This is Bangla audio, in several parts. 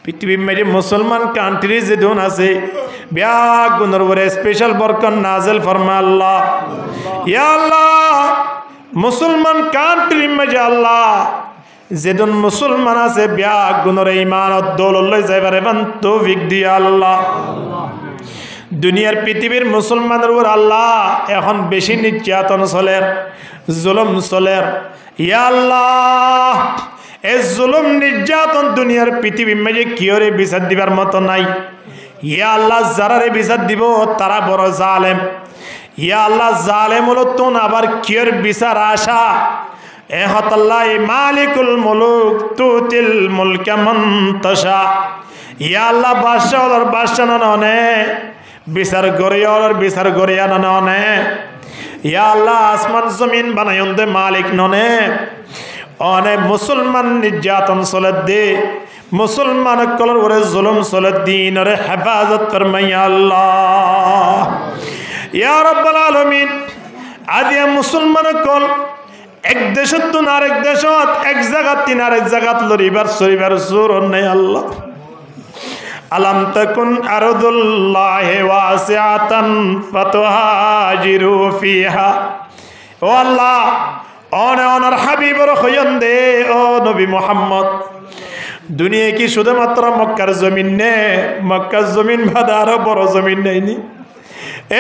পৃথিবীর মেরে মুসলমান কান্ট্রি যে দোন আছে ব্যাগ গুণর উপরে স্পেশাল বরকত নাজেল ফরমা আল্লাহ। ইয়া আল্লাহ মুসলমান কান্ট্রি মেরে আল্লাহ যেদন মুসলমান আছে ব্যাগ গুণর ইমানত দৌললৈ যাইবার এবং তৌফিক দিয়া আল্লাহ। দুনিয়ার পৃথিবীর মুসলমানের উপর আল্লাহ এখন বেশি নির্যাতন চলের, জুলুম চলের। ইয়া আল্লাহ এই জুলুম নির্যাতন দুনিয়ার পৃথিবীর মাঝে কিয়রে বিচার দিবার মতো নাই। ইয়া আল্লাহ যারারে বিচার দিব তারা বড় জালেম। ইয়া আল্লাহ জালেম হলো তোন আবার কিয়র বিচার আশা। এহতাল্লাহ মালিকুল মুলুক তুতিল মুলকা মান তাশা। ইয়া আল্লাহ বাদশাহর বাদশাহ ননে বিচার গরিয়ার বিচার গরিয়া ননে। ইয়া আল্লাহ আসমান জমিন বানায়ন দে মালিক ননে। অনেক মুসলমান নির্যাতন চলে দে, মুসলমান কলর ওরে জুলুম চলে দিন রে হেফাজত ফরমাইয়া আল্লাহ। ইয়া রাব্বাল আলামিন আদিয়া মুসলমান কল এক দেশত তুন আরেক দেশত, এক জায়গা তিন আরেক জায়গাত লরিবার সরিবার জোর নাই আল্লাহ। আলাম তাকুন আরদুল্লাহি ওয়াসিআতান ফাতুহাজিরু ফিহা। ও আল্লাহ অনার হাবিবর হইন দে ও নবী মুহাম্মদ। দুনিয়া কি শুধুমাত্র মক্কার জমিন নে? মক্কার জমিন বাদে আরো বড় জমিন নেইনি?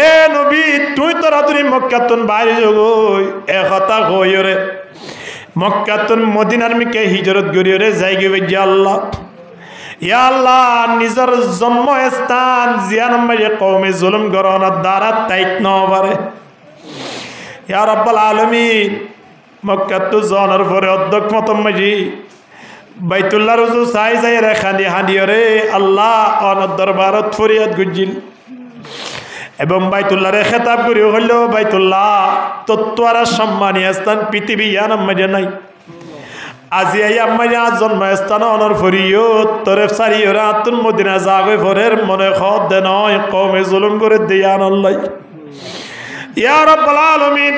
এ নবী তুই তোরা তুমি মক্কাতুন বাইরে যোগই এ কথা কইরে মক্কাতুন মদিনার মিকে হিজরত করিরে যাই গিয়ে আল্লাহ। ইয়া আল্লাহ নিজের জন্মস্থান জিয়ানম্মারে কওমে জুলুম গরনার দ্বারা তাইত নবারে। ইয়া রাব্বাল আলামিন মক্কাতু জনের পরে অধ্যক্ষ মতম মাঝি বাইতুল্লাহ রুজু চাই যাই রে খান্দি হাঁদিয়রে আল্লাহ অনর দরবারত ফরিয়াদ গুজিল এবং বাইতুল্লাহরে খেতাব করিও হইল বাইতুল্লাহ তত্ত্বারা সম্মানী স্থান পৃথিবী ইয়ান মাঝে নাই। আজি আই আম্মাই আজ জন্মস্থান অনর ফরিও তোরে সারিওরা তুন মদিনা যাবে ফরের মনে খদ দে নয় কওমে জুলুম করে দিয়ান আল্লাহ। ইয়া রাব্বাল আলামিন